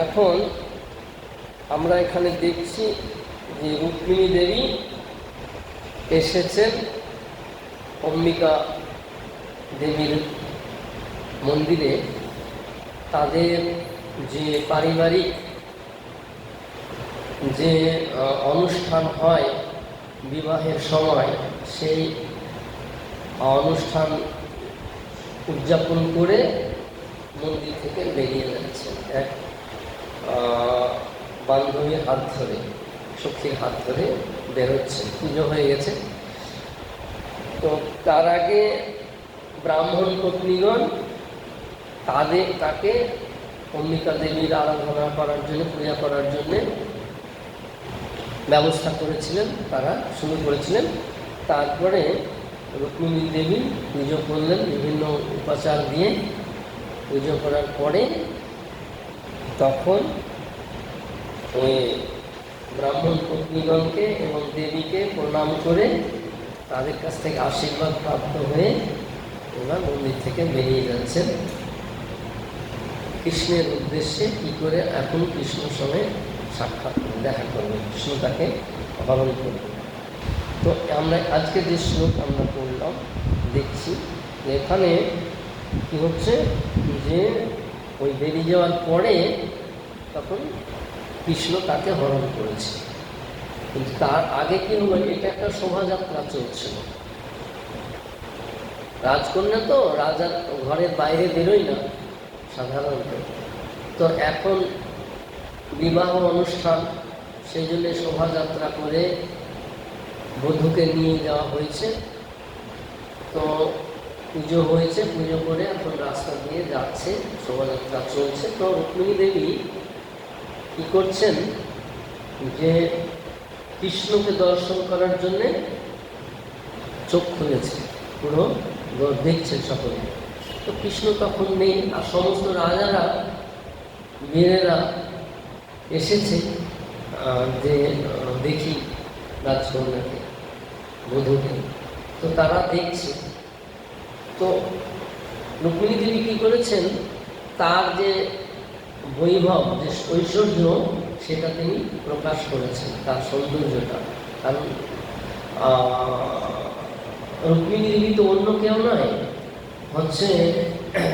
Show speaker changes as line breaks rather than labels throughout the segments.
এখন আমরা এখানে দেখছি যে রুক্মিণী দেবী এসেছেন অম্বিকা দেবীর মন্দিরে। তাদের যে পারিবারিক যে অনুষ্ঠান হয় বিবাহের সময়, সেই অনুষ্ঠান উদযাপন করে মন্দির থেকে বেরিয়ে যাচ্ছেন এক বান্ধবীর হাত ধরে, সখীর হাত ধরে বেরোচ্ছেন। পুজো হয়ে গেছে। তো তার আগে ব্রাহ্মণ পত্নীগণ তাকে অম্বিকা দেবীর আরাধনা করার জন্য, পূজা করার জন্য ব্যবস্থা করেছিলেন, তারা শুরু করেছিলেন। তারপরে রুক্মিণী দেবী পুজো করলেন বিভিন্ন উপাচার দিয়ে। পুজো করার পরে তখন ওই ব্রাহ্মণ পত্নীগণকে এবং দেবীকে প্রণাম করে তাদের কাছ থেকে আশীর্বাদ প্রাপ্ত হয়ে ওনার মন্দির থেকে বেরিয়ে যাচ্ছেন কৃষ্ণের উদ্দেশ্যে। কী করে এখন কৃষ্ণের সঙ্গে সাক্ষাৎ দেখা করবে, কৃষ্ণ তাকে হরণ করবে। তো আমরা আজকে যে শ্লোক আমরা পড়লাম, দেখছি এখানে কি হচ্ছে যে ওই বেরিয়ে যাওয়ার পরে তখন কৃষ্ণ তাকে হরণ করেছে। কিন্তু তার আগে কি হলো, এটা একটা শোভাযাত্রা চলছিল। রাজকন্যা তো রাজার ঘরের বাইরে বেরোয় না সাধারণত। তো এখন বিবাহ অনুষ্ঠান, সেই জন্য শোভাযাত্রা করে বধূকে নিয়ে যাওয়া হয়েছে। তো পুজো হয়েছে, পুজো করে এখন রাস্তা দিয়ে যাচ্ছে, শোভাযাত্রা চলছে। তো রুক্মিণী দেবী কী করছেন যে কৃষ্ণকে দর্শন করার জন্যে চোখ খুলেছে, পুরো দেখছেন সকলে। তো কৃষ্ণ তখন নেই, আর সমস্ত রাজারা বীরেরা এসেছে যে দেখি রাজকন্যাকে, বধূকে। তো তারা দেখছে। তো রুক্মিণী দেবী কী করেছেন, তার যে বৈভব, যে ঐশ্বর্য, সেটা তিনি প্রকাশ করেছেন, তার সৌন্দর্যটা। কারণ রুক্মিণী দেবী তো অন্য কেউ নয়, হচ্ছে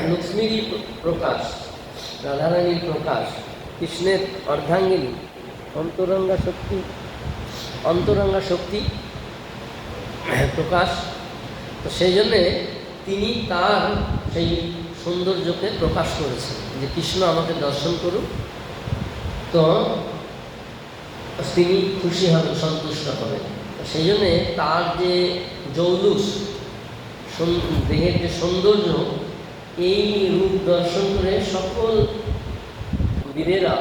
লক্ষ্মীরই প্রকাশ, রাধারানীর প্রকাশ, কৃষ্ণের অর্ধাঙ্গিনী, অন্তরঙ্গা শক্তি প্রকাশ। তো সেই জন্যে তিনি তার সেই সৌন্দর্যকে প্রকাশ করেছেন যে কৃষ্ণ আমাকে দর্শন করুক, তো তিনি খুশি হবেন, সন্তুষ্ট হবেন। সেই জন্যে তার যে জৌলুস, দেহের যে সৌন্দর্য, এই রূপ দর্শন করে সকল বীরেরা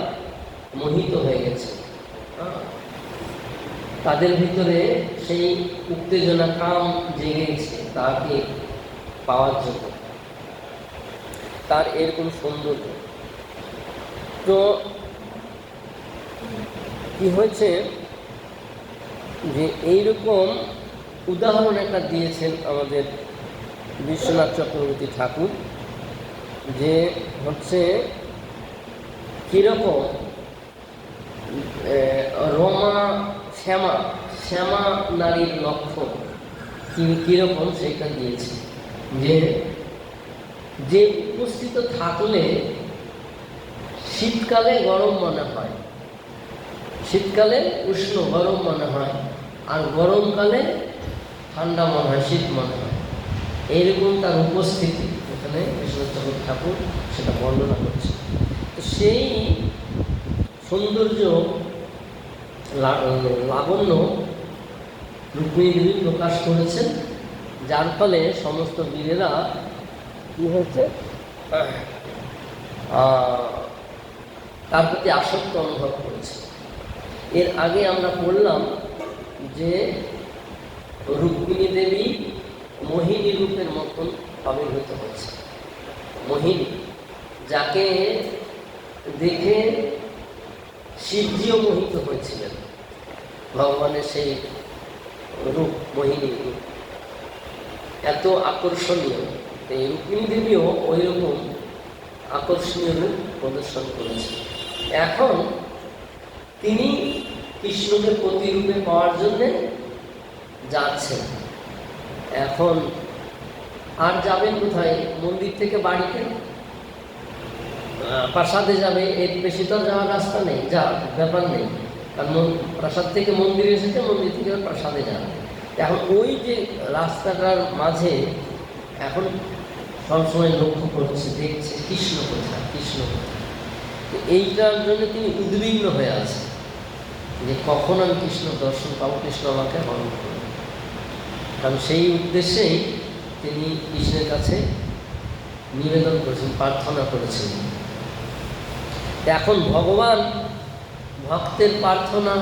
মোহিত হয়ে গেছে। তাদের ভিতরে সেই উত্তেজনা, কাম জেগেছে তাকে পাওয়ার জন্য, তার এরকম সৌন্দর্য। তো কি হয়েছে যে এইরকম উদাহরণ একটা দিয়েছেন আমাদের বিশ্বনাথ চক্রবর্তী ঠাকুর, যে হচ্ছে কীরকম রমা শ্যামা নারীর লক্ষণ কীরকম সেইটা দিয়েছে। যে উপস্থিত থাকলে শীতকালে গরম মনে হয়, শীতকালে উষ্ণ গরম মনে হয়, আর গরমকালে ঠান্ডা মনে হয়, শীত মনে হয়। এইরকম তার উপস্থিতি এখানে বিশ্বনাথ ঠাকুর সেটা বর্ণনা করছে। তো সেই সৌন্দর্য, লাবণ্য রুক্মিণী দেবী প্রকাশ করেছেন, যার ফলে সমস্ত বীরেরা কী হয়েছে, তার প্রতি আসক্ত অনুভব করেছে। এর আগে আমরা বললাম যে রুক্মিণী দেবী মোহিনী রূপের মতন আবির্ভূত হয়েছে। মোহিনী, যাকে দেখে শিবজিও মোহিত হয়েছিলেন, ভগবানের সেই রূপ, মোহিনী রূপ এত আকর্ষণীয়। এই রুক্মিণী দেবীও ওই রকম আকর্ষণীয় রূপ প্রদর্শন করেছে। এখন তিনি কৃষ্ণকে প্রতিরূপে পাওয়ার জন্যে যাচ্ছেন। এখন আর যাবেন কোথায়? মন্দির থেকে বাড়িতে, প্রাসাদে যাবে, এর বেশি তো যাওয়ার রাস্তা নেই, যা ব্যাপার নেই। কারণ প্রাসাদ থেকে মন্দিরে এসেছে, মন্দির থেকে প্রাসাদে যাবে। এখন ওই যে রাস্তাটার মাঝে এখন সবসময় লক্ষ্য করছে, দেখছে কৃষ্ণ কোথায়, কৃষ্ণ কোথায়। এইটার জন্য তিনি উদ্বিগ্ন হয়ে আছে যে কখন আমি কৃষ্ণ দর্শন পাবো, কৃষ্ণ আমাকে হরণ করবে। কারণ সেই উদ্দেশ্যেই তিনি কৃষ্ণের কাছে নিবেদন করেছেন, প্রার্থনা করেছেন। এখন ভগবান ভক্তের প্রার্থনা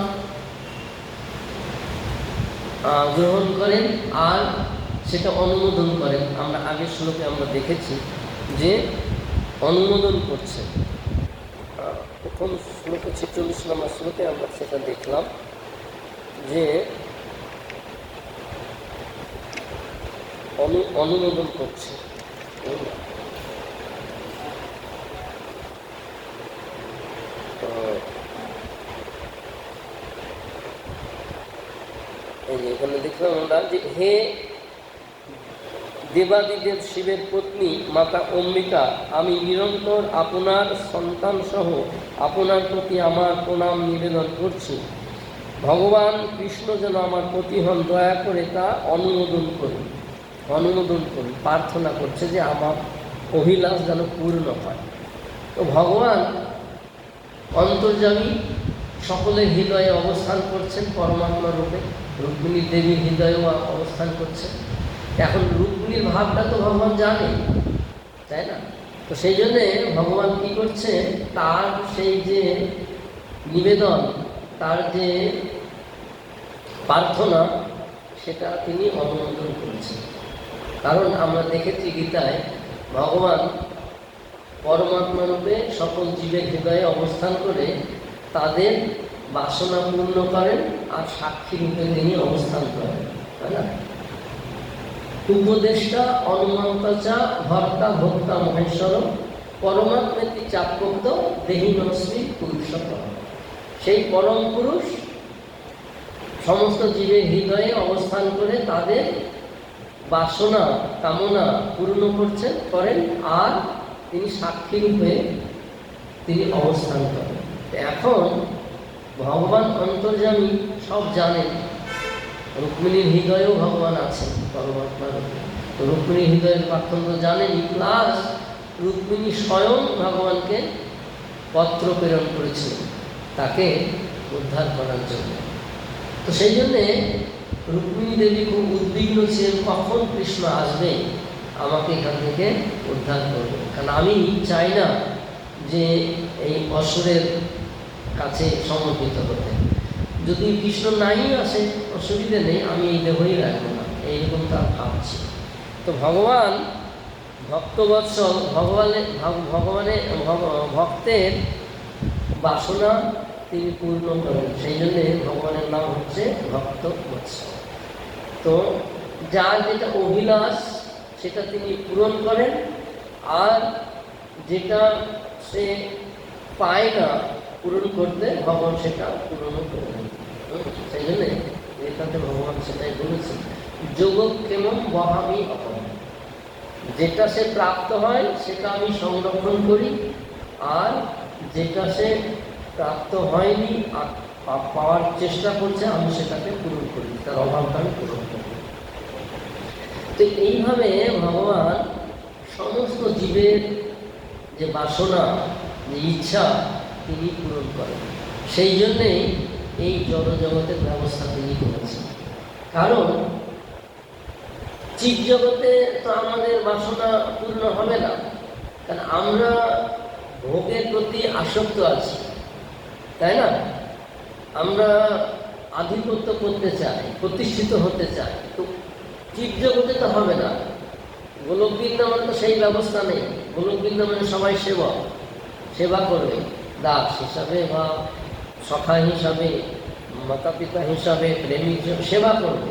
গ্রহণ করেন আর সেটা অনুমোদন করেন। আমরা আগের শ্লোকে আমরা দেখেছি যে অনুমোদন করছেন। প্রথম শ্লোকে 46 নম্বর শ্লোকে আমরা সেটা দেখলাম যে অনুমোদন করছে। এখানে দেখলাম আমরা যে হে দেবাদিদেব শিবের পত্নী মাতা অম্বিকা, আমি নিরন্তর আপনার সন্তান সহ আপনার প্রতি আমার প্রণাম নিবেদন করছি। ভগবান কৃষ্ণ যেন আমার প্রতি হন, দয়া করে তা অনুমোদন করুন। অনুমোদন করুন, প্রার্থনা করছে যে আমার অভিলাষ যেন পূর্ণ হয়। তো ভগবান অন্তর্যামী, সকলের হৃদয়ে অবস্থান করছেন পরমাত্মা রূপে, রুক্মিণী দেবীর হৃদয়েও অবস্থান করছেন। এখন রুক্মিণীর ভাবটা তো ভগবান জানে, তাই না? তো সেই জন্যে ভগবান কী করছে, তার সেই যে নিবেদন, তার যে প্রার্থনা, সেটা তিনি অনুমোদন করেছেন। কারণ আমরা দেখেছি গীতায় ভগবান পরমাত্মা রূপে সকল জীবের হৃদয়ে অবস্থান করে তাদের বাসনা পূর্ণ করেন আর সাক্ষী রূপে তিনি অবস্থান করেন, তাই না? উপদেষ্টা অনুমন্তচা ভর্তা ভোক্তা মহেশ্বর পরমাত্মেতি চাপ্যক্ত দেহিনশ্রী পুরুষোত্তম। সেই পরম পুরুষ সমস্ত জীবের হৃদয়ে অবস্থান করে তাদের বাসনা কামনা পূর্ণ করেন আর তিনি সাক্ষী রূপে তিনি অবস্থান করেন। এখন ভগবান অন্তর্যামী, সব জানেন। রুক্মিণীর হৃদয়েও ভগবান আছেন পরমাত্মা রূপে। তো রুক্মিণীর হৃদয়ের প্রার্থনা তো জানেনই, প্লাস রুক্মিণী স্বয়ং ভগবানকে পত্র প্রেরণ করেছিলেন তাকে উদ্ধার করার জন্য। তো সেই জন্যে রুক্মিণী দেবী খুব উদ্বিগ্ন ছিলেন, কখন কৃষ্ণ আসবে আমাকে এখান থেকে উদ্ধার করবে। কারণ আমি চাই না যে এই অসুরের কাছে সমর্পিত হতে। যদি কৃষ্ণ নাই আসে অসুবিধে নেই, আমি এই দেহই রাখবো না, এইরকম তার ভাবছি। তো ভগবান ভক্তবৎসল, ভগবানের ভক্তের বাসনা তিনি পূর্ণ করেন, সেই জন্যে ভগবানের নাম হচ্ছে ভক্তবৎসল। তো যার যেটা অভিলাষ সেটা তিনি পূরণ করেন, আর যেটা সে পায় না পূরণ করতে, ভগবান সেটা পূরণও করেন। সেই জন্যে এখানে ভগবান সেটাই বলেছেন, যোগক্ষেমম বহামি অহম। যেটা সে প্রাপ্ত হয় সেটা আমি সংরক্ষণ করি, আর যেটা সে প্রাপ্ত হয়নি আর পাওয়ার চেষ্টা করছে আমি সেটাকে পূরণ করি, তার অভাবটা আমি পূরণ করি। তো এইভাবে ভগবান সমস্ত জীবের যে বাসনা, যে ইচ্ছা তিনি পূরণ করেন। সেই জন্যেই এই জড়জগতের ব্যবস্থা তিনি করেছেন। কারণ জীব জগতে তো আমাদের বাসনা পূর্ণ হবে না, কারণ আমরা ভোগের প্রতি আসক্ত আছি, তাই না? আমরা আধিপত্য করতে চাই, প্রতিষ্ঠিত হতে চাই। তো জীব জগতে তো হবে না। গোলক বৃন্দাবনে তো সেই ব্যবস্থা নেই। গোলক বৃন্দাবনে সবাই সেবা করবে, দাস হিসাবে বা সখা হিসাবে, মাতা পিতা হিসাবে, প্রেমিক হিসাবে সেবা করবে।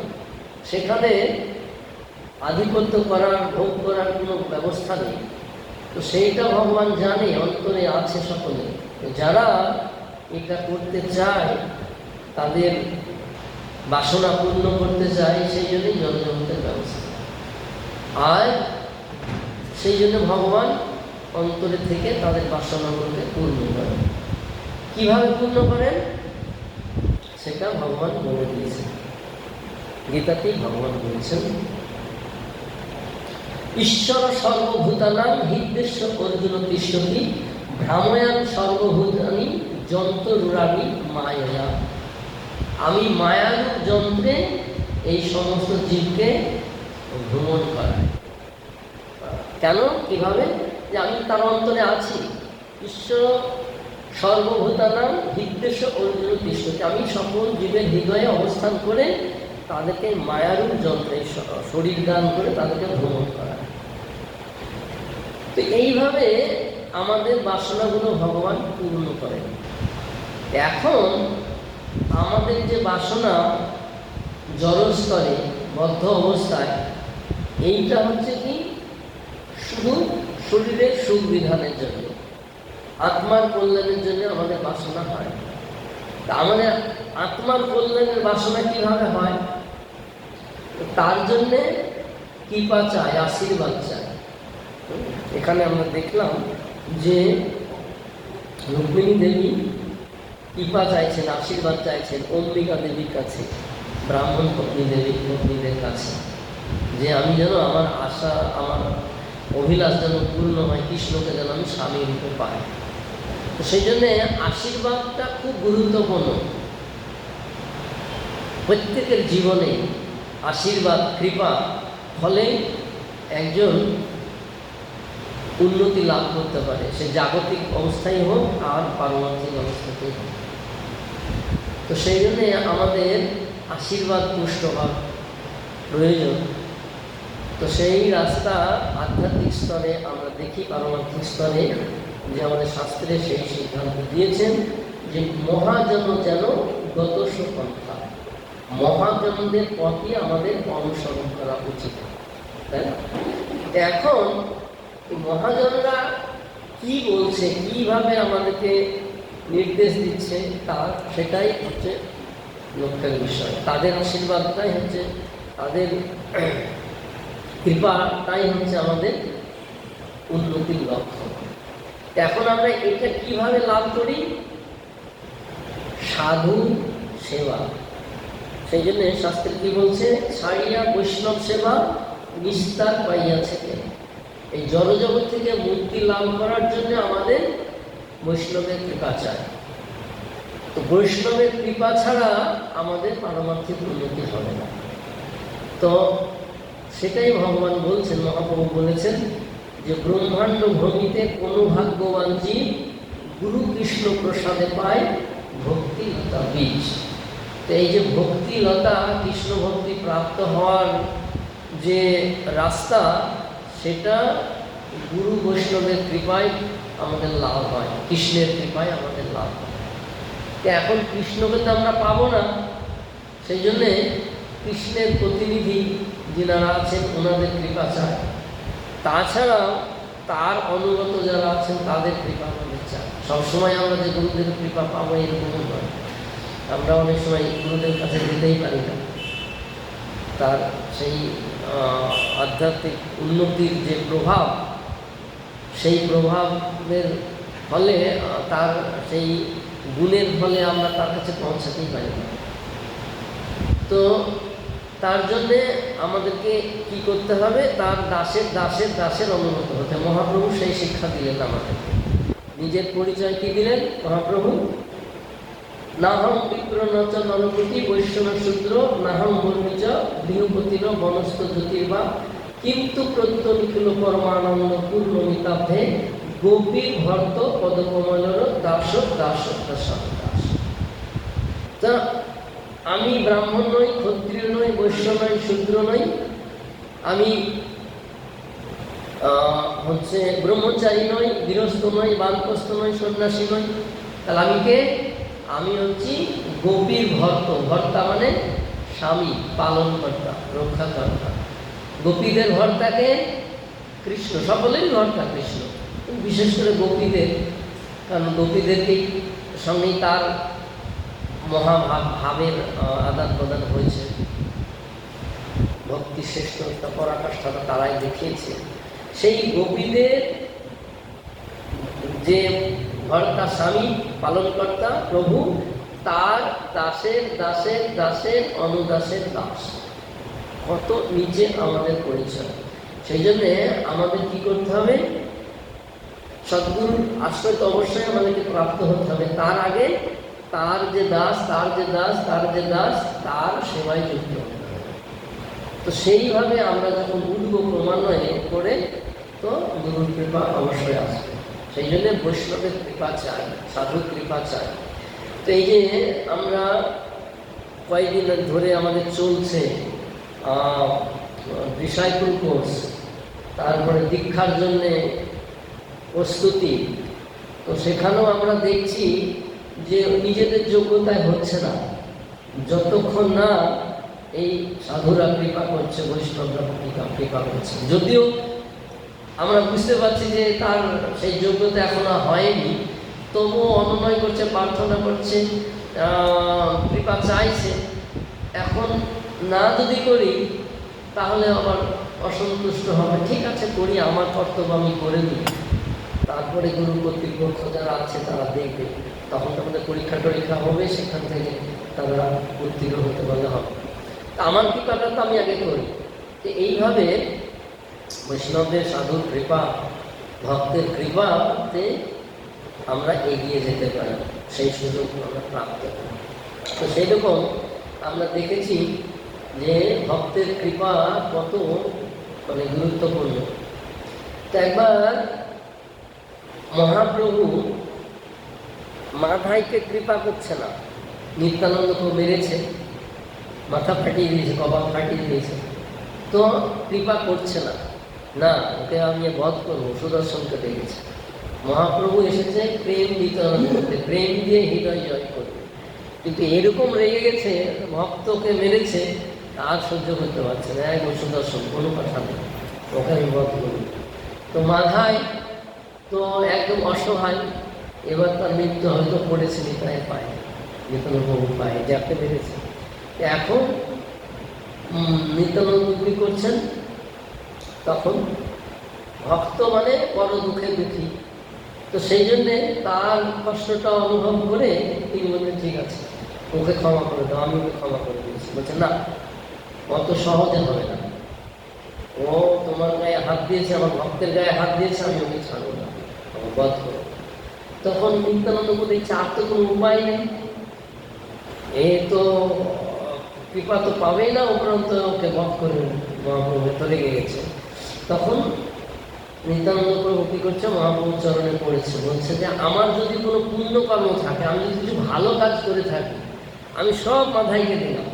সেখানে আধিপত্য করার, ভোগ করার কোনো ব্যবস্থা নেই। তো সেইটা ভগবান জানে, অন্তরে আছে সকলে। যারা এটা করতে চায়, তাদের বাসনা পূর্ণ করতে চায়, সেই জন্যই জলজগতের ব্যবস্থা। আর সেই জন্য ভগবান অন্তরে থেকে তাদের বাসনাগুলোকে পূর্ণ করেন। কিভাবে পূর্ণ করেন সেটা ভগবান বলে দিয়েছেন, গীতাতেই ভগবান বলেছেন, ঈশ্বর সর্বভূতানাং হৃদ্দেশ্য অর্জুন তিষ্ঠতি ভ্রাময়ান সর্বভূতানি যন্ত্ররূঢ়ানি মায়া। আমি মায়ার যন্ত্রে এই সমস্ত জীবকে ভ্রমণ করাই। কেন, কিভাবে? যে আমি তার অন্তরে আছি। ঈশ্বর সর্বভূতানাং হৃদ্দেশ্য অর্জুন তিষ্ঠতি, আমি সকল জীবের হৃদয়ে অবস্থান করে তাদেরকে মায়ারূপ যন্ত্রে শরীর দান করে তাদেরকে ভ্রমণ করা। তো এইভাবে আমাদের বাসনাগুলো ভগবান পূর্ণ করেন। এখন আমাদের যে বাসনা জড়স্তরে বদ্ধ অবস্থায়, এইটা হচ্ছে কি শুধু শরীরের সুখ বিধানের জন্য, আত্মার কল্যাণের জন্য আমাদের বাসনা হয়। তা আমাদের আত্মার কল্যাণের বাসনা কিভাবে হয়? তার জন্যে কৃপা চাই, আশীর্বাদ চাই। এখানে আমরা দেখলাম যে রুক্মিণী দেবী কৃপা চাইছেন, আশীর্বাদ চাইছেন অম্বিকা দেবীর কাছে, ব্রাহ্মণ পত্নীদের কাছে, যে আমি যেন আমার আশা, আমার অভিলাষ যেন পূর্ণ হয়, কৃষ্ণকে যেন আমি স্বামী রূপে পাই। তো সেই জন্যে আশীর্বাদটা খুব গুরুত্বপূর্ণ। প্রত্যেকের জীবনে আশীর্বাদ, কৃপা ফলে একজন উন্নতি লাভ করতে পারে, সে জাগতিক অবস্থায় হোক আর পারমার্থিক অবস্থাতেই হোক। তো সেই জন্যে আমাদের আশীর্বাদ পুষ্ট হওয়ার প্রয়োজন। তো সেই রাস্তা আধ্যাত্মিক স্তরে আমরা দেখি, পারমার্থিক স্তরে যে আমাদের শাস্ত্রে সেই সিদ্ধান্ত দিয়েছেন যে মহাজন যেন গতস্ব পন্থা, মহাজনদের পথই আমাদের অনুসরণ করা উচিত, তাই না? এখন মহাজনরা কি বলছে, কিভাবে আমাদেরকে নির্দেশ দিচ্ছে, সেটাই হচ্ছে লক্ষ্যের বিষয়। তাদের আশীর্বাদটাই হচ্ছে, তাদের কৃপাটাই হচ্ছে আমাদের উন্নতির লক্ষ্য। এখন আমরা এটা কিভাবে লাভ করি? সাধু সেবা। সেই জন্য শাস্ত্রে কি বলছে? ছাড়িয়া বৈষ্ণব সেবা নিস্তার পাইয়াছে। এই জড়জগৎ থেকে মুক্তি লাভ করার জন্য আমাদের বৈষ্ণবের কৃপা চাই। তো বৈষ্ণবের কৃপা ছাড়া আমাদের পারমার্থিক উন্নতি হবে না। তো সেটাই ভগবান বলছেন, মহাপ্রভু বলেছেন যে ব্রহ্মাণ্ড ভ্রমিতে কোনো ভাগ্যবান জীব গুরু কৃষ্ণ প্রসাদে পায় ভক্তিলতা বীজ। তো এই যে ভক্তিলতা, কৃষ্ণ ভক্তি প্রাপ্ত হওয়ার যে রাস্তা, সেটা গুরু বৈষ্ণবের কৃপায় আমাদের লাভ হয়, কৃষ্ণের কৃপায় আমাদের লাভ হয়। তো এখন কৃষ্ণকে তো আমরা পাবো না, সেই জন্যে কৃষ্ণের প্রতিনিধি যিনারা আছেন ওনাদের কৃপা চায়। তাছাড়াও তার অনুগত যারা আছেন তাদের কৃপা আমাদের চায়। সবসময় আমরা যে গুরুদের কৃপা পাবো এরকম নয়। আমরা অনেক সময় গুরুদের কাছে যেতেই পারি না। তার সেই আধ্যাত্মিক উন্নতির যে প্রভাব, সেই প্রভাবের ফলে, তার সেই গুণের ফলে আমরা তার কাছে পৌঁছাতেই পারি না। তো তার জন্যে আমাদেরকে কি করতে হবে? তার দাসের দাসের দাসের অনুগত হতে। মহাপ্রভু সেই শিক্ষা দিলেন আমাদেরকে। নিজের পরিচয় কি দিলেন মহাপ্রভু? নাহম বিপ্র নচ নরপতি বৈষ্ণব শূদ্র নাহম বর্ণিচ গৃহপতির বনস্থ জ্যোতির্বা কিন্তু প্রত্য নিখিল পরমানন্দ পূর্ণ মিতাব্ধে গোপীর ভর্ত পদকমলর দাস দাস দাস দাস। তা আমি ব্রাহ্মণ নই, ক্ষত্রিয় নই, বৈশ্য নই, শূদ্র নই, আমি হচ্ছে ব্রহ্মচারী নই, গৃহস্থ নই, বানপ্রস্থ নই, সন্ন্যাসী নই। তাহলে আমি কে? আমি হচ্ছি গোপীর ভর্ত। ভর্তা মানে স্বামী, পালনকর্তা, রক্ষাকর্তা। গোপীদের ভর্তাকে কৃষ্ণ, সকলেরই ভর্তা কৃষ্ণ, বিশেষ করে গোপীদের, কারণ গোপীদেরকেই সঙ্গেই তার ভাবের আদান প্রদান হয়েছে। ভক্তি শ্রেষ্ঠতা পরাকাষ্ঠাটা তারাই দেখিয়েছে। সেই গোপীদের যে ভর্তা স্বামী পালনকর্তা প্রভু, তার দাসের দাসের দাসের অনুদাসের দাস, কত নিচে আমাদের পরিচয়। সেই জন্যে আমাদের কি করতে হবে? সদ্গুরুর আশ্রয় তো অবশ্যই আমাদেরকে প্রাপ্ত হতে হবে। তার আগে তার যে দাস, তার যে দাস, তার যে দাস, তার সেবায় যুক্ত হতে হবে। তো সেইভাবে আমরা যখন উঠবো ক্রমান্বয়ে করে, তো গুরুর কৃপা অবশ্যই আসবে। সেই জন্য বৈষ্ণবের কৃপা চাই, সাধুর কৃপা চাই। তো এই যে আমরা কয়েকদিন ধরে আমাদের চলছে ডিসাইপল কোর্স, তারপরে দীক্ষার জন্যে প্রস্তুতি, তো সেখানেও আমরা দেখছি যে নিজেদের যোগ্যতায় হচ্ছে না, যতক্ষণ না এই সাধুরা কৃপা করছে, বৈষ্ণবরা কৃপা করছে। যদিও আমরা বুঝতে পারছি যে তার সেই যোগ্যতা এখনো হয়নি, তবুও অনুনয় করছে, প্রার্থনা করছে, কৃপা চাইছে। এখন না যদি করি তাহলে আবার অসন্তুষ্ট হবে। ঠিক আছে, করি, আমার কর্তব্য আমি করে দিই, তারপরে গুরু কর্তৃপক্ষ যারা আছে তারা দেখবে, তখন আমাদের পরীক্ষা টরীক্ষা হবে, সেখান থেকে তারা উত্তীর্ণ হতে পারলে হবে। তা আমার কৃপাটা তো আমি আগে করি। তো এইভাবে বৈষ্ণবদের, সাধুর কৃপা, ভক্তের কৃপাতে আমরা এগিয়ে যেতে পারি, সেই সুযোগ আমরা প্রাপ্ত করি। তো সেই রকম আমরা দেখেছি যে ভক্তের কৃপা কত গুরুত্বপূর্ণ। তো একবার মহাপ্রভু মাথাইকে কৃপা করছে না, নিত্যানন্দকে মেরেছে, মাথা ফাটিয়ে দিয়েছে, কপাল ফাটিয়ে দিয়েছে, তো কৃপা করছে না, না ওকে আমি বধ করবো, সুদর্শনকে দেখেছে। মহাপ্রভু এসেছে প্রেম বিতরণ করতে, প্রেম দিয়ে হৃদয় জয় করবে, কিন্তু এরকম রেগে গেছে, ভক্তকে মেরেছে, আর সহ্য করতে পারছে না। এক সুদর্শন, কোনো কথা নেই, ওকে আমি বধ করব। তো মাথায় তো একদম অসহায়, এবার তার মৃত্যু হয়তো পড়েছে নিতাইয়ের পায়ে, নিত্যানন্দ পায়ে, যাকে মেরেছে। এখন নিত্যানন্দ কি করছেন? তখন ভক্ত মানে বড় দুঃখে দুঃখী, তো সেই জন্যে তার কষ্টটা অনুভব করে তিনি বললেন, ঠিক আছে ওকে ক্ষমা করে দাও, আমি ওকে ক্ষমা করে দিয়েছি। বলছে না, অত সহজে হবে না, ও তোমার গায়ে হাত দিয়েছে, আমার ভক্তের গায়ে হাত দিয়েছে, আমি ওকে ছাড়বো না, আমার বধ করো। তখন নিত্যানন্দ বলে, চার তো কোনো উপায় নেই, এ তো কৃপা তো পাবেই না, উপরন্ত ওকে বধ করে মহাপ্রভু ভেতরে গেছে। তখন নিত্যানন্দ প্রভু কী করছে? মহাপ্রভুর চরণে পড়েছে, বলছে যে আমার যদি কোনো পুণ্যকর্ম থাকে, আমি যদি কিছু ভালো কাজ করে থাকি, আমি সব মাথাইকে দিলাম,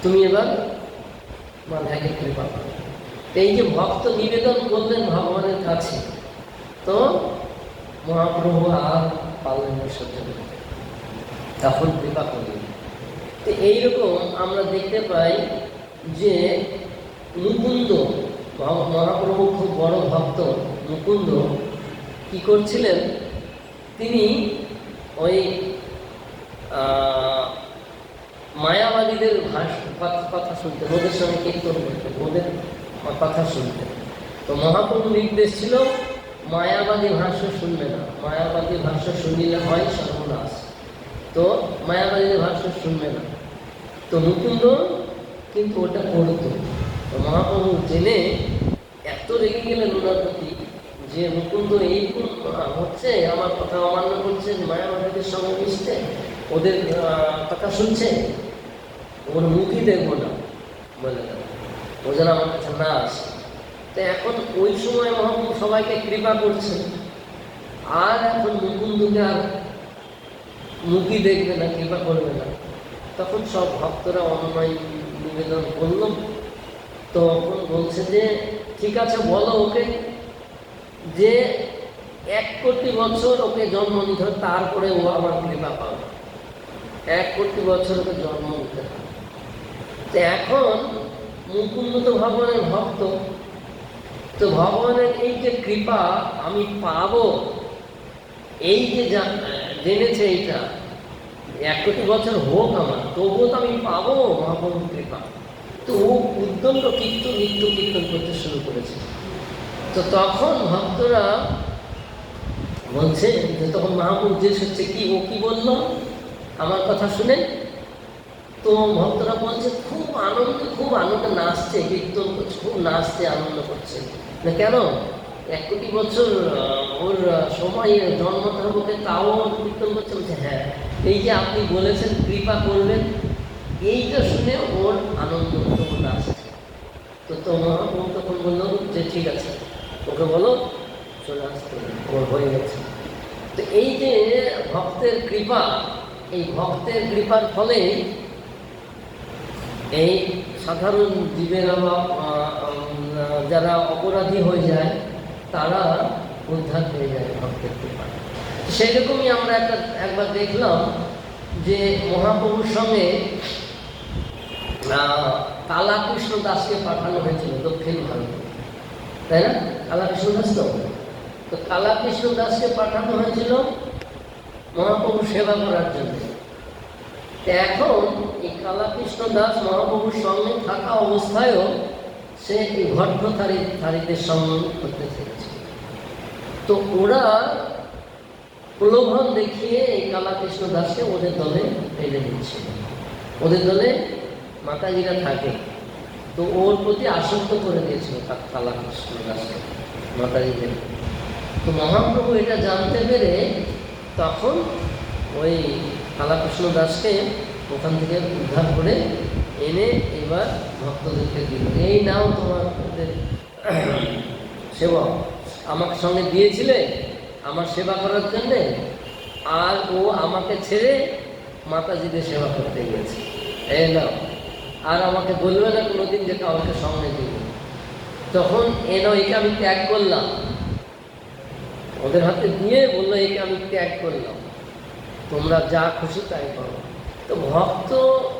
তুমি এবার মাথাইকে কৃপা করো। এই যে ভক্ত নিবেদন করলেন ভগবানের কাছে, তো মহাপ্রভু আর পালন সহ্য করতে, তখন কৃপা করলেন। তো এইরকম আমরা দেখতে পাই যে মুকুন্দ, মহাপ্রভু খুব বড় ভক্ত মুকুন্দ, কি করছিলেন? তিনি ওই মায়াবাদীদের কথা শুনতেন, ওদের সঙ্গে কীর্তন করতেন, ওদের কথা শুনতেন। তো মহাপ্রভু নির্দেশ ছিল, মায়াবাদী ভাষ্য শুনবে না, মায়াবাদী ভাষ্য শুনিলে হয় সর্বনাশ, তো মায়াবাদীদের ভাষ্য শুনবে না। তো মুকুন্দ কিন্তু ওটা করতো। তো মহাপ্রভু জেনে এত রেগে গেলেন ওনার প্রতি, যে মুকুন্দ এই হচ্ছে, আমার কথা অমান্য করছে, মায়াবাদীদের সঙ্গে মিশতে, ওদের কথা শুনছে, ওর মুখই দেখবো না বলে গেল, ও যেন আমার কাছে না আসে। তো এখন ওই সময় মহাপ্রভু সবাইকে কৃপা করছে, আর এখন মুকুন্দকে আর মুখই দেখবে না, কৃপা করবে না। তখন সব ভক্তরা অনুনয় নিবেদন করল, তখন বলছে যে ঠিক আছে, বলো ওকে যে 1 কোটি বছর ওকে জন্ম নিতে হবে, তারপরে ও আমার কৃপা পাবে, 1 কোটি বছর ওকে জন্ম নিতে হবে। তো এখন মুকুন্দ তো ভগবানের ভক্ত, তো ভগবানের এই যে কৃপা আমি পাবো, এই যে জেনেছে এইটা 1 কোটি বছর হোক আমার, তবুও তো আমি পাবো মহাপ্রভুর কৃপা। তো ও উদ্দণ্ড কীর্তন নিত্য কীর্তন করতে শুরু করেছে। তো তখন ভক্তরা বলছে যে, তখন মহাপ্রভু জিজ্ঞেস হচ্ছে কি ও কি বললো আমার কথা শুনে। তো ভক্তরা বলছে খুব আনন্দে নাচছে, কীর্তন করছে, খুব নাচছে, আনন্দ করছে। না কেন, 1 কোটি বছর ওর সময় জন্ম ধর্মকে তাও কীর্তন করছে। বলছে হ্যাঁ, এই যে আপনি বলেছেন কৃপা করবেন, এইটা শুনে ওর আনন্দ ও নাচছে। তো মহাপ্রভু তখন বললো যে ঠিক আছে, ওকে বলো চলে আসতে, ওর হয়ে গেছে। তো এই যে ভক্তের কৃপা, এই ভক্তের কৃপার ফলে এই সাধারণ জীবেরা যারা অপরাধী হয়ে যায় তারা উদ্ধার হয়ে যায় ভক্তের কৃপা। সেই রকমই আমরা একবার দেখলাম যে মহাপ্রভুর সঙ্গে কালাকৃষ্ণ দাসকে পাঠানো হয়েছিল দক্ষিণ ভারতে, তাই না? কালাকৃষ্ণ দাস তো কালাকৃষ্ণ দাসকে পাঠানো হয়েছিল মহাপ্রভু সেবা করার জন্য। এখন এই কালাকৃষ্ণ দাস মহাপ্রভুর সঙ্গে থাকা অবস্থায়ও সে এই ভট্টথারীদের সঙ্গে করতে চেয়েছে। তো ওরা প্রলোভন দেখিয়ে এই কালাকৃষ্ণ দাসকে ওদের দলে টেনে নিচ্ছিল। ওদের দলে মাতাজিরা থাকে, তো ওর প্রতি আসক্ত করে দিয়েছিল কালাকৃষ্ণ দাসকে, মাতাজিদের। তো মহাপ্রভু এটা জানতে পেরে তখন ওই কালাকৃষ্ণ দাসকে ওখান থেকে উদ্ধার করে এনে এবার ভক্তদেরকে দিল, এই নাও তোমাদের সেবক, আমাকে সঙ্গে দিয়েছিলে আমার সেবা করার জন্যে, আর ও আমাকে ছেড়ে মাতাজিদের সেবা করতে গিয়েছে, এই নাও, আর আমাকে বলবে না কোনোদিন যে কাউকে সঙ্গে দিবে। তখন এনো একে আমি ত্যাগ করলাম, ওদের হাতে দিয়ে বললো একে আমি ত্যাগ করলাম, তোমরা যা খুশি তাই করো। তো ভক্ত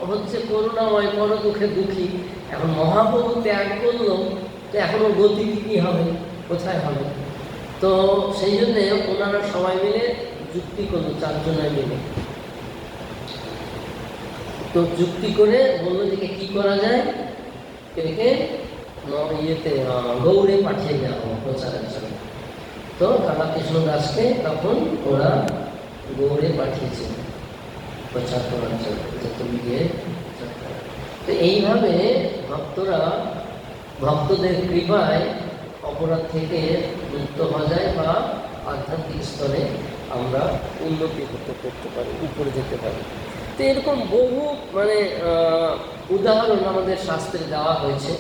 হচ্ছে করুণাময়, বড় দুঃখে দুঃখী। এখন মহাপ্রভু ত্যাগ করলো, তো এখন ওর গতি কী হবে, কোথায় হবে? তো সেই জন্যে ওনারা সবাই মিলে যুক্তি করলো, 4 জনে মিলে। তো যুক্তি করে বললো যে কী করা যায়, একে গৌড়ে পাঠিয়ে দেওয়া হবে প্রচারের জন্য। তো কালাকৃষ্ণ দাসকে তখন ওরা গৌড়ে পাঠিয়েছিল প্রচার করার জন্য, যে তুমি গিয়ে। তো এইভাবে ভক্তরা ভক্তদের কৃপায় অপরাধ থেকে মুক্ত হওয়া যায় বা আধ্যাত্মিক স্তরে আমরা উন্নতি করতে পারি, উপরে যেতে পারি। তো এরকম বহু উদাহরণ আমাদের শাস্ত্রে দেওয়া হয়েছে।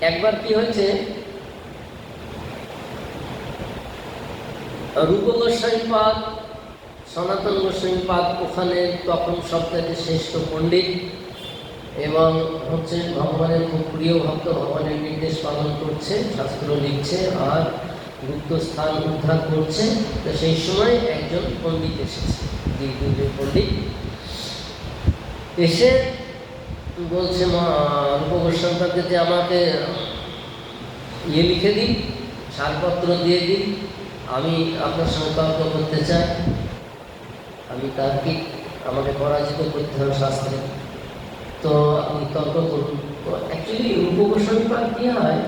একবার কি হয়েছে, রূপ গোস্বামীপাদ, সনাতন গোস্বামীপাদ ওখানে তখন সবথেকে শ্রেষ্ঠ পণ্ডিত এবং হচ্ছে ভগবানের খুব প্রিয় ভক্ত, ভগবানের নির্দেশ পালন করছে, শাস্ত্র লিখছে আর গুপ্ত স্থান উদ্ধার করছে। তো সেই সময় একজন পণ্ডিত এসেছে, দিগ্বিজয় পণ্ডিত এসে বলছে রূপ গোস্বামীপাদকে যে আমাকে লিখে দিন, ছাড়পত্র দিয়ে দিন, আমি আপনার সঙ্গে তর্ক করতে চাই, আমি তার্কিক, আমাকে পরাজিত করতে হবে শাস্ত্রে, তো আপনি তর্ক করুন। তো অ্যাকচুয়ালি রূপ গোস্বামীপাদ কী হয়,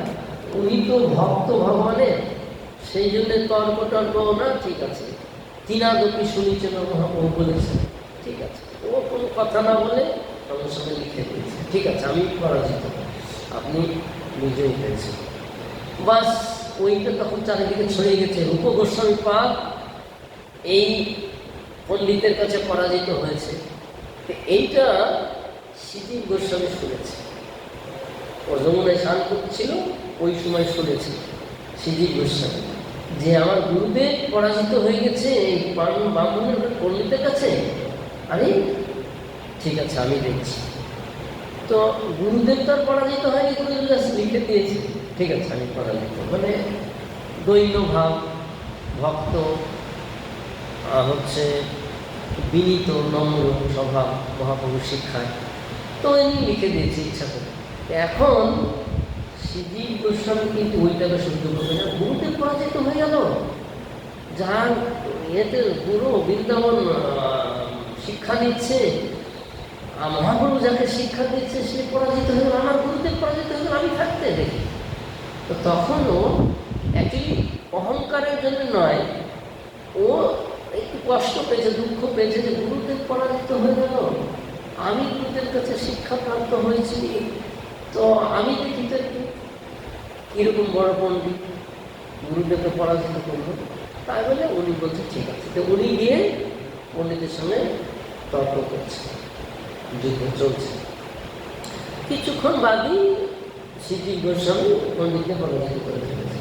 উনি তো ভক্ত ভগবানের, সেই জন্যে তর্ক না, ঠিক আছে, তিনাদপি শুনেছেন মহাপ্রভু বলেছেন, ঠিক আছে, ও কোনো কথা না বলে আমার সঙ্গে লিখে দিয়েছে, ঠিক আছে, আমি পরাজিত, আপনি নিজেই হয়েছেন। বাস ওইটা তখন চারিদিকে ছড়িয়ে গেছে, রূপ গোস্বামীপাদ এই পণ্ডিতের কাছে পরাজিত হয়েছে। এইটা শ্রীজীব গোস্বামী শুনেছে, ও যমুনায় স্নান করছিল, ওই সময় শুনেছে শ্রীজীব গোস্বামী যে আমার গুরুদেব পরাজিত হয়ে গেছে এই ব্রাহ্মণের পণ্ডিতের কাছে। আরে ঠিক আছে, আমি দেখছি। তো গুরুদেব তার পরাজিত হয়নি, গুরুদেব লিখে দিয়েছে, ঠিক আছে, আমি পরাজিত। দৈন্য ভাব, ভক্ত হচ্ছে বিনীত নম্র স্বভাব মহাপ্রভুর শিক্ষায়, তো এমনি লিখে দিয়েছি ইচ্ছা করে। এখন শ্রীজীব গোস্বামী কিন্তু ওইটাকে সহ্য করবে না, গুরুদেব পরাজিত হয়ে গেল, যার এতে পুরো বৃন্দাবন শিক্ষা নিচ্ছে, মহাপ্রভু যাকে শিক্ষা দিচ্ছে সে পরাজিত হয়ে গেল, আমার গুরুদেব পরাজিত হয়ে গেল, আমি থাকতে দেখি। তো তখনও অ্যাকচুয়ালি অহংকারের জন্য নয়, ও একটু কষ্ট পেয়েছে, দুঃখ পেয়েছে যে গুরুদেব পরাজিত হয়ে গেল, আমি গুরুদেব কাছে শিক্ষাপ্রাপ্ত হয়েছি, তো আমি দেখি তো একটু কীরকম বড় পণ্ডিত গুরুদেবকে পরাজিত করলো। তাই বলে উনি বলছে ঠিক আছে। তো উনি গিয়ে পণ্ডিতের সঙ্গে তর্ক করছে, যুদ্ধ চলছে। কিছুক্ষণ বাদই শ্রীজি গোস্বামী পণ্ডিতকে পরাজিত করে ফেলেছে।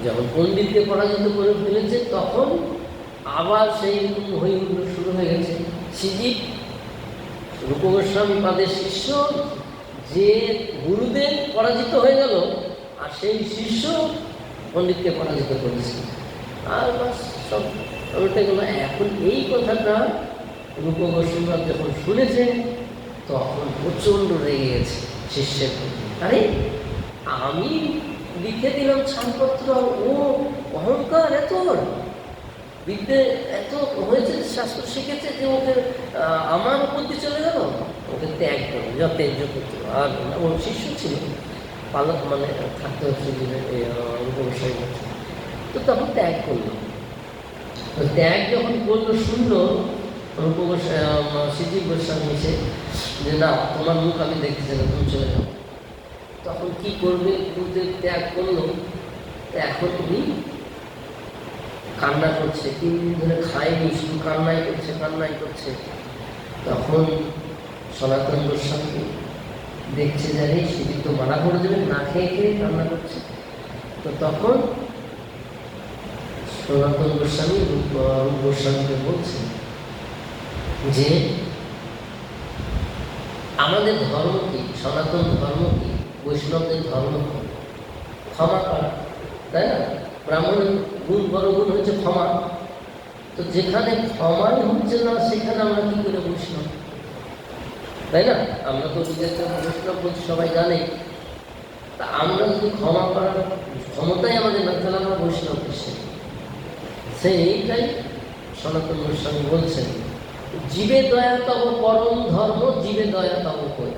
যখন পণ্ডিতকে পরাজিত করে ফেলেছে তখন আবার সেই হই হুল্লোড় শুরু হয়ে গেছে। শ্রীজি রূপ গোস্বামী পাদের শিষ্য, যে গুরুদেব পরাজিত হয়ে গেল আর সেই শিষ্য পণ্ডিতকে পরাজিত করেছে, আর বাস সব উল্টে গেল। এখন এই কথাটা রূপ গোস্বামী যখন শুনেছে তখন প্রচণ্ড রেগে গেছে শিষ্যের প্রতি। আরে আমি লিখে দিলাম ছাড়পত্র, ও অহংকার এত বিদ্যে এত হয়েছে, শাস্ত্র শিখেছে যে ওকে আমার উপর দিয়ে চলে গেল, ওকে ত্যাগ করো, যা ত্যায্য করতে। আর ওর শিষ্য ছিল, পালক মানে থাকতে হচ্ছে রূপগোস্বামী। তো তখন ত্যাগ করলো। তো ত্যাগ যখন করলো শুনলো শ্রীজি গোস্বামী এসে যে না, তোমার মুখ আমি দেখতেছি না, তুমি চলে যাও। তখন কি করবে, গুরুদেব ত্যাগ করলো। এখন উনি কান্না করছে, 3 দিন ধরে খায়নি, শুধু কান্নাই করছে। তখন সনাতন গোস্বামী দেখছে জানি সেটি তো মানা করে দেবেন, না খেয়ে খেয়ে কান্না করছে। তো তখন সনাতন গোস্বামী রূপ গোস্বামীকে বলছে যে আমাদের ধর্ম কি, সনাতন ধর্ম কি, বৈষ্ণবদের ধর্ম কি? ক্ষমা করা, তাই না? ব্রাহ্মণের বড় গুণ হচ্ছে ক্ষমা। তো যেখানে ক্ষমাই হচ্ছে না সেখানে আমরা কি করে বৈষ্ণব, তাই না? আমরা তো নিজেদের বৈষ্ণব বলছি, সবাই জানে। তা আমরা যদি ক্ষমা করার ক্ষমতাই আমাদের না, তাহলে আমরা বৈষ্ণব কিসে? সেইটাই সনাতন গোস্বামী বলছেন, জীবে দয়া তব পরম ধর্ম, জীবে দয়া তব কই।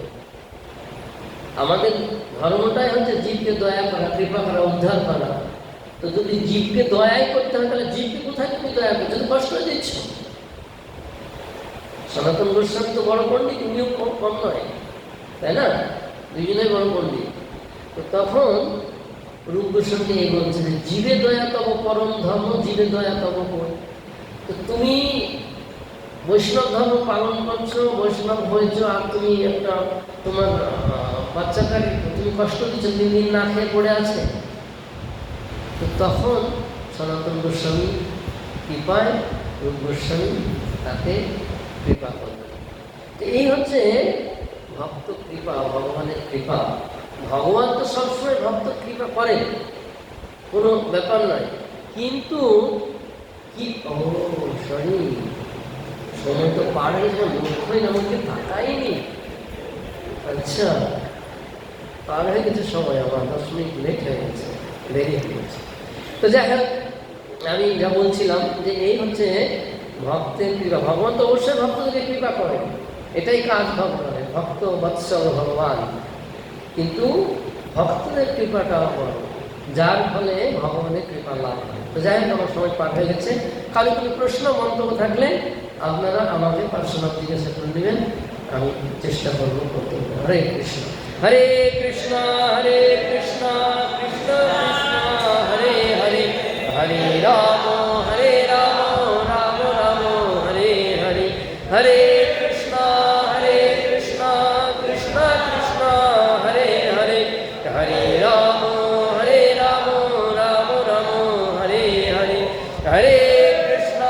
আমাদের ধর্মটাই হচ্ছে জীবকে দয়া করা, কৃপা করা, উদ্ধার করা। তো যদি জীবকে দয়াই করতে হয় তাহলে জীবকে কোথায় তুমি দয়া করছো, তুমি কষ্ট দিচ্ছ। সনাতন গোস্বামী তো বড় পণ্ডিত, উনিও কম নয়, তাই না? দুজনেই বড় পণ্ডিত। তো তখন রূপ গোস্বামী এই বলছে যে জীবে দয়া তব পরম ধর্ম, জীবে দয়া তব কই। তো তুমি বৈষ্ণব ধর্ম পালন করছো, বৈষ্ণব হয়েছো, আর তুমি একটা তোমার বাচ্চাকে তুমি কষ্ট দিচ্ছ, 3 দিন না খেয়ে পড়ে আছে। তো তখন সনাতন গোস্বামী কৃপায় রূপ গোস্বামী তাকে কৃপা করবে। তো এই হচ্ছে ভক্ত কৃপা, ভগবানের কৃপা। ভগবান তো সবসময় ভক্ত কৃপা করেন, কোনো ব্যাপার নয়। কিন্তু কি সময় তো পার হয়ে যাবে, লক্ষ্যই আমাকে তাকাইনি। আচ্ছা, পার হয়ে গেছে সময়, আমার 10 মিনিট লেট হয়ে গেছে, দেরি হয়ে গেছে। তো যাই হোক, আমি যা বলছিলাম যে এই হচ্ছে ভক্তের কৃপা। ভগবান তো অবশ্যই ভক্তদেরকে কৃপা করেন, এটাই কাজ ভগবানের, ভক্ত বৎসল ভগবান। কিন্তু ভক্তদের কৃপাটাও বড়, যার ফলে ভগবানের কৃপা লাভ হয়। তো যাই হোক, আমার সময় পার হয়ে গেছে। কারো কোনো প্রশ্ন মন্তব্য থাকলে আপনারা আমাকে পার্সোনাল জিজ্ঞাসা করে নেবেন, আমি চেষ্টা করবো করতে। হরে কৃষ্ণ, হরে কৃষ্ণ, হরে কৃষ্ণ, কৃষ্ণ কৃষ্ণ হরে হরে, হরে রাম, হরে রাম, রাম রাম হরে হরে, হরে কৃষ্ণ, হরে কৃষ্ণ, কৃষ্ণ কৃষ্ণ হরে হরে, হরে রাম, হরে রাম, রাম রাম হরে হরে, হরে কৃষ্ণ,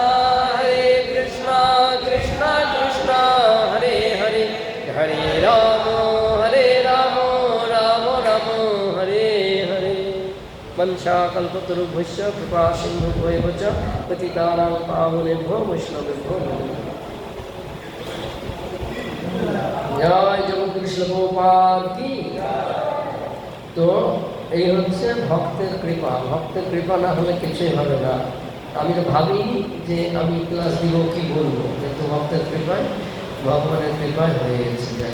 হরে কৃষ্ণ, কৃষ্ণ কৃষ্ণ হরে হরে, হরে রাম, হরে রাম, রাম রাম হরে হরে। वंशाकल्पतरुभ्यश्च कृपा सिन्धुभ्येव च पतितानां पावनेभ्यो वैष्णवेभ्यो नमः। जय जगद्गुरु श्री गोपाल की। তো এই হচ্ছে ভক্তের কৃপা। ভক্তের কৃপা না হলে কিছুই হবে না। আমি তো ভাবিনি যে আমি ক্লাস দিব কি বলবো, কিন্তু ভক্তের কৃপায় ভগবানের কৃপায় হয়ে গেছে।